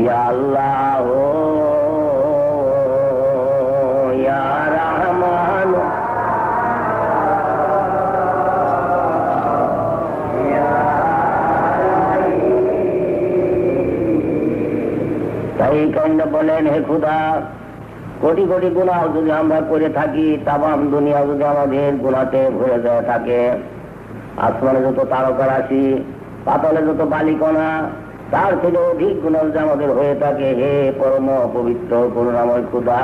ইয়া আল্লাহ ইয়া রহমান তাই কাইন্দ বলেন, হে খোদা, কোটি কোটি গুনাহ যদি আমরা করে থাকি, তামাম দুনিয়া যদি আমাদের গুনাহতে ভরে দেওয়া থাকে, আসমানে যত তারকা রাশি, পাতালে যত বালিকণা, তার থেকে অধিক গুনাহ যদি আমাদের হয়ে থাকে, হে পরম পবিত্র করুণাময় খোদা,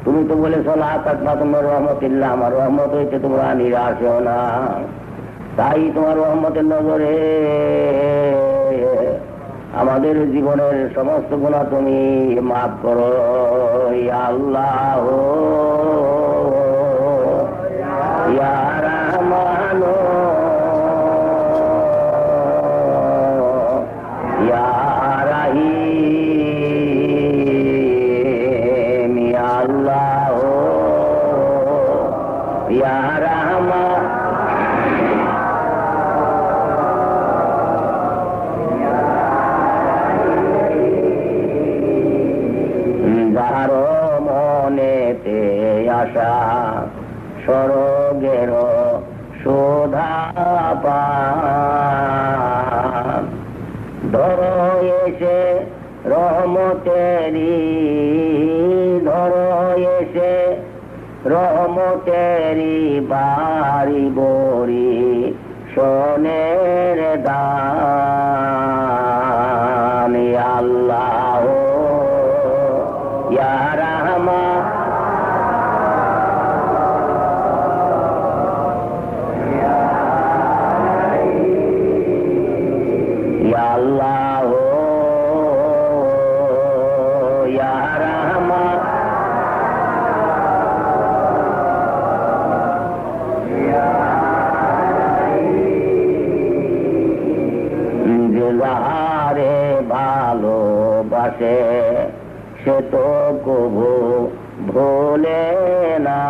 তুমি তো বলেছো লা তাকনাতুমির রাহমাতিল্লাহ, আমার রহমত হইতে তোমরা নিরাশ হও না। তাই তোমার রহমতের নজরে আমাদের জীবনের সমস্ত গুনাহ তুমি মাফ করো। ইয়া আল্লাহ ইয়া রহমান ইয়া রহিম, ইয়া আল্লাহ ইয়া রহমান মনেতে আশা স্বর্গের শোধা পান, ধরো এসে রহমতেরি, ধরো এসে রহমতেরি বাড়ি বড়ি সোনের দান। ইয়া আল্লাহ ইয়া রহমান ইয়া আল্লাহ ইয়া রহমান যে যাহারে ভালোবাসে সে তো কবু ভোলে না,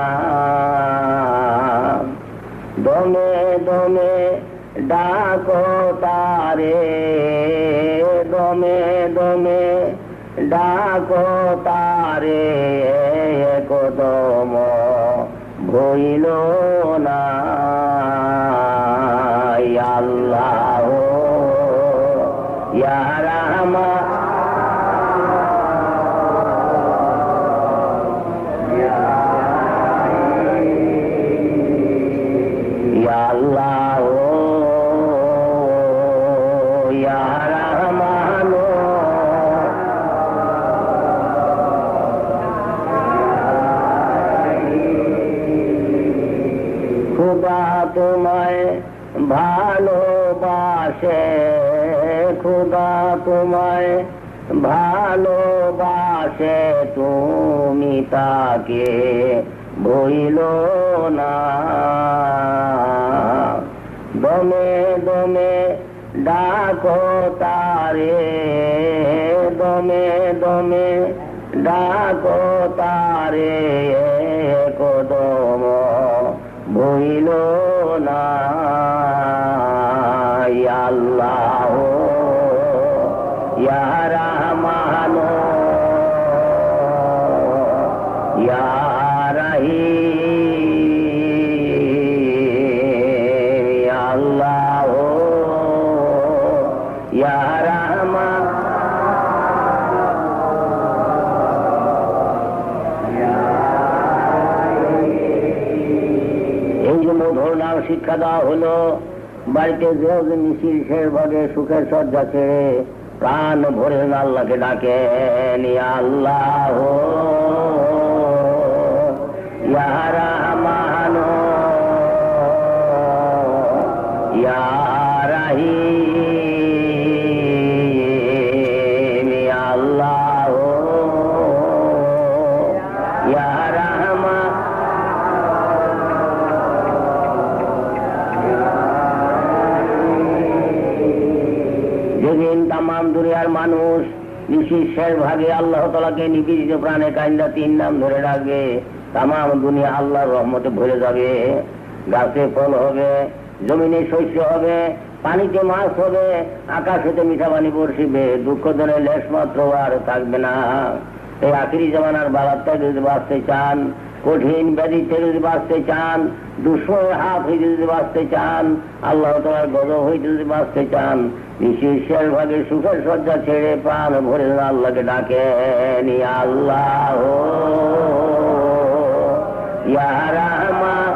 দমে দমে ডাকো তারে, দমে দমে ডাকো তারে, কদম ভইল না। ইয়া আল্লাহ ইয়া রহমান ইয়া আল্লাহ ইয়া রহমান খোদা তোমায় ভালোবাসে, খোদা তোমায় ভালোবাসে, তুমি তাকে ভইল না, দমে দমে ডাকো তারে, দমে দমে ডাকো তারে, কদম ভইল না। ইয়া আল্লাহ ইয়া রহমান ইয়া রহিম, ইয়া আল্লাহ ইয়া রহমান এই যে মধুর নাম শিক্ষা দেওয়া হলো, বাড়িতে যে মিছিল শেষ ভাগে সুখের সজ্জা ছেড়ে প্রাণ ভরে আল্লাহকে ডাকেন। ইয়া আল্লাহ ইয়া রহমান ইয়া রহিম, ইয়া আল্লাহ ইয়া রহমান যেদিন তামাম দুনিয়ার মানুষ নিশির ভাগে আল্লাহ তাআলাকে নিবেদিত প্রাণে কাইন্দা তিন নাম ধরে ডাকবে, তামাম দুনিয়া আল্লাহর রহমতে ভরে যাবে। গাছে ফল হবে, জমিনে শস্য হবে, পানিতে মাছ হবে, আকাশ হতে মিঠা পানি বর্ষিবে, দুঃখ ধরে লেশ মাত্র আর থাকবে না। এই আখিরি জামানার বালাতে যদি বাঁচতে চান, কঠিন ব্যাধিতে যদি বাঁচতে চান, দুশ্মনের হাত হইতে যদি বাঁচতে চান, আল্লাহ তাআলার গজব হইতে যদি বাঁচতে চান, শেষ ভাগে সুখের সজ্জা ছেড়ে প্রাণ ভরে আল্লাহকে ডাকেন, ইয়া আল্লাহ ইয়া রাহমান।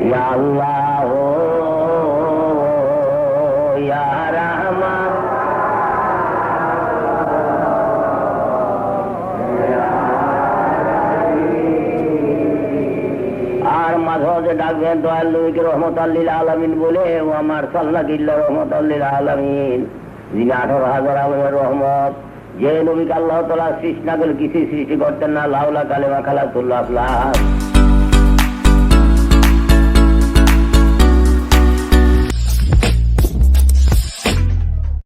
ইয়া আল্লাহ ইয়া রাহমান। আর মাঝে মাঝে ডাকবেন দয়াল নবীকে রহমতাল লিল আলামিন বলে, ও আমার সাল্লাল্লাহু ইল্লা রহমতাল লিল আলামিন, যিনি 18,000 আলমের রহমত। যে নবীকে আল্লাহ তাআলা সৃষ্টি না করলে কিছু সৃষ্টি করতেন না। লাউলা কালেমা খালাকুল্লাহ।